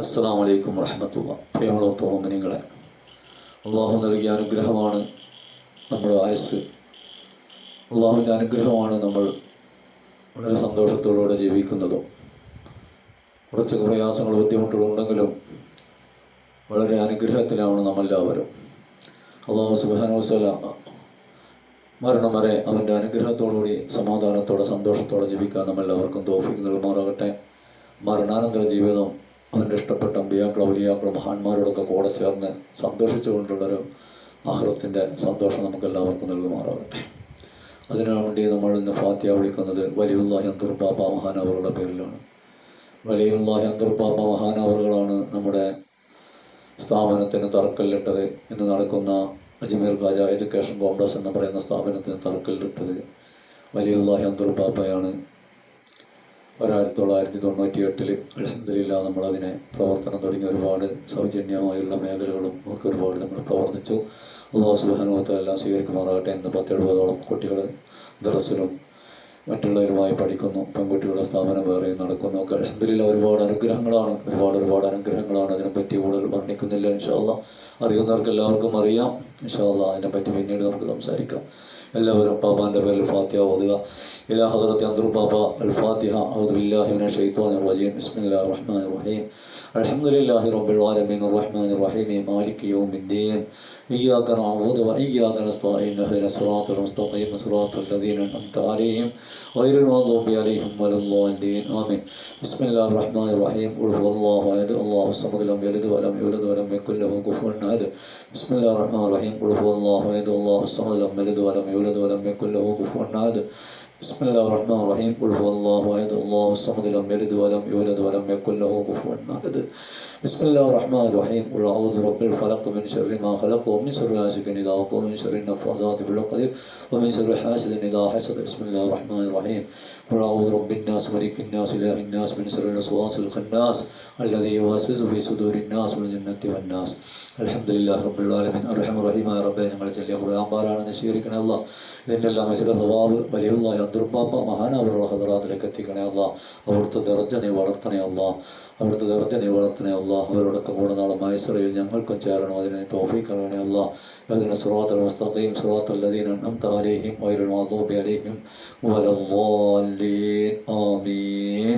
അസ്സലാമു അലൈക്കും വറഹ്മത്തുള്ളാഹി. പ്രിയമുള്ള മുഅ്മിനീങ്ങളെ, അള്ളാഹു നൽകിയ അനുഗ്രഹമാണ് നമ്മുടെ ആയുസ്. അള്ളാഹുവിൻ്റെ അനുഗ്രഹമാണ് നമ്മൾ വളരെ സന്തോഷത്തോടുകൂടെ ജീവിക്കുന്നതും. കുറച്ച് പ്രയാസങ്ങൾ ബുദ്ധിമുട്ടുകളുണ്ടെങ്കിലും വളരെ അനുഗ്രഹത്തിലാണ് നമ്മളെല്ലാവരും. അള്ളാഹു സുബ്ഹാനഹു വ തആല മരണം വരെ അവൻ്റെ അനുഗ്രഹത്തോടുകൂടി സമാധാനത്തോടെ സന്തോഷത്തോടെ ജീവിക്കാൻ നമ്മളെല്ലാവർക്കും തൗഫീഖ് നൽകുമാറാകട്ടെ. മരണാനന്തര ജീവിതം അവൻ്റെ ഇഷ്ടപ്പെട്ട അമ്പിയാക്കളും ഔലിയാക്കളും മഹാന്മാരോടൊക്കെ കൂടെ ചേർന്ന് സന്തോഷിച്ചുകൊണ്ടുള്ളൊരു ആഖിറത്തിൻ്റെ സന്തോഷം നമുക്കെല്ലാവർക്കും നൽകുമാറാകട്ടെ. അതിനു വേണ്ടി നമ്മൾ ഇന്ന് ഫാത്തിഹ വിളിക്കുന്നത് വലിയുല്ലാഹി അൻതുർ പാപ്പ മഹാനവറുകളുടെ പേരിലാണ്. വലിയുല്ലാഹി അൻതുർ പാപ്പ മഹാനവറുകളാണ് നമ്മുടെ സ്ഥാപനത്തിന് തറക്കല്ലിട്ടത്. ഇന്ന് നടക്കുന്ന അജ്മീർ ഖാജ എഡ്യൂക്കേഷൻ കോംപ്ലക്സ് എന്ന് പറയുന്ന സ്ഥാപനത്തിന് തറക്കല്ലിട്ടത് വലിയുല്ലാഹി അൻതുർ പാപ്പയാണ്. 1998 അൽഹംദുലില്ലാ നമ്മളതിനെ പ്രവർത്തനം തുടങ്ങി. ഒരുപാട് സൗജന്യമായുള്ള മേഖലകളും ഒക്കെ ഒരുപാട് നമ്മൾ പ്രവർത്തിച്ചു. അല്ലാഹു സുബ്ഹാനഹു വ തആല എല്ലാം സ്വീകരിക്കുമാറാകട്ടെ. ഇന്ന് 10-70ഓളം കുട്ടികൾ ദർസിലും മറ്റുള്ളവരുമായി പഠിക്കുന്നു. പെൺകുട്ടികളുടെ സ്ഥാപനം വേറെ നടക്കുന്നു. ഒക്കെ അൽഹംദുലില്ലാ ഒരുപാട് അനുഗ്രഹങ്ങളാണ്, ഒരുപാട് അനുഗ്രഹങ്ങളാണ്. അതിനെപ്പറ്റി കൂടുതൽ വർണ്ണിക്കുന്നില്ല. ഇൻഷാ അല്ലാഹ് അറിയുന്നവർക്ക് എല്ലാവർക്കും അറിയാം. ഇൻഷാ അല്ലാഹ് അതിനെപ്പറ്റി പിന്നീട് നമുക്ക് സംസാരിക്കാം. എല്ലാവരും പാപ്പാൻ്റെ പേരിൽ ഫാത്തിഹ ഓതുക. ഇലാ ഹദ്റത്തി അൻതുർ പാപ്പ അൽ ഫാത്തിഹ. അഊദു ബില്ലാഹി മിനശ് ശൈത്വാനിർ റജീം. ബിസ്മില്ലാഹിർ റഹ്മാനിർ റഹീം. അൽഹംദുലില്ലാഹി റബ്ബിൽ ആലമീൻ റഹ്മാനിർ റഹീം മാലികി യൗമിദ്ദീൻ. ഇയ്യാക നഅബുദു വ ഇയ്യാക നസ്തഈൻ. ഇഹ്ദിനസ് സിറാത്തൽ മുസ്തഖീം സിറാത്തൽ ലദീന അൻഅംത അലൈഹിം ഗൈറിൽ മഗ്ദൂബി അലൈഹിം വലദ്ദാല്ലീൻ. ആമീൻ. ബിസ്മില്ലാഹിർ റഹ്മാനിർ റഹീം. ഖുൽ ഹുവല്ലാഹു അഹദ് അല്ലാഹുസ് സമദ് ലം യലിദ് വലം യൂലദ് വലം യകുൽ ലഹു കുഫുവൻ അഹദ്. ബിസ്മില്ലാഹിർ റഹ്മാനിർ റഹീം. ഖുൽ ഹുവല്ലാഹു അഹദ് അല്ലാഹുസ് സമദ് ലം യലിദ് വലം യൂലദ് വലം യകുൽ ലഹു കുഫുവൻ അഹദ്. ബിസ്മില്ലാഹിർ റഹ്മാനിർ റഹീം. ഖുൽ ഹുവല്ലാഹു അഹദ് അല്ലാഹുസ് സമദ് ലം യലിദ് വലം യൂലദ് വലം യകുൽ ലഹു കുഫുവൻ അഹദ്. ബിസ്മില്ലാഹിർ റഹ്മാനിർ റഹീം. ഖുൽ അഊദു ബിറബ്ബിൽ ഫലഖ് മിൻ ശർരി മാ ഖലഖ് വമിൻ ശർരി ഹാസിദിൻ ഇദാ വഖബ വമിൻ ശർരി നഫ്ഫാസാതി ഫിൽ ഉഖദ് വമിൻ ശർരി ഹാസിദിൻ ഇദാ ഹസദ. ബിസ്മില്ലാഹിർ റഹ്മാനിർ റഹീം. ഖുൽ അഊദു ബിറബ്ബിൻ നാസ് മലിക്കിൻ നാസ് ഇലാഹിൻ നാസ് മിൻ ശർരിൽ വസ്വാസിൽ ഖന്നാസ് അല്ലദീ യുവസ്വിസു ഫീ സുദൂരിൻ നാസ് മിനൽ ജന്നത്തി വൻ നാസ്. അൽഹംദുലില്ലാഹി റബ്ബിൽ ആലമീൻ അർഹമർ റഹീമായ റബ്ബേ, ഞങ്ങൾ ചൊല്ലിയ ഖുർആൻ പാരായണം സ്വീകരിക്കണേ അല്ലാഹ്. ഇതിൻ്റെ എല്ലാം മിസ്ല സവാബ് വലിയുല്ലാഹി അൻതുർ പാപ്പ മഹാനവറുകളുടെ ഹദ്റാത്തിലേക്ക് എത്തിക്കണേ അല്ലാഹ്. അവിടുത്തെ ദർജ നീ വളർത്തണേ അല്ലാഹ്. അവിടുത്തെ ദർജ നീ വളർത്തണേ അല്ലാഹ്. അവരോടൊക്കെ കൂടെ നാളെ മൈസറയിൽ ഞങ്ങൾക്കും ചേരണം. അതിനെ തൗഫീഖ് നൽകണേ അല്ലാഹ്. ഇഹ്ദിന സിറാത്തൽ മുസ്തഖീം സിറാത്തൽ ലദീന അൻഅംത അലൈഹിം ഗൈറിൽ മഗ്ദൂബി അലൈഹിം വലദ്ദാല്ലീൻ. ആമീൻ.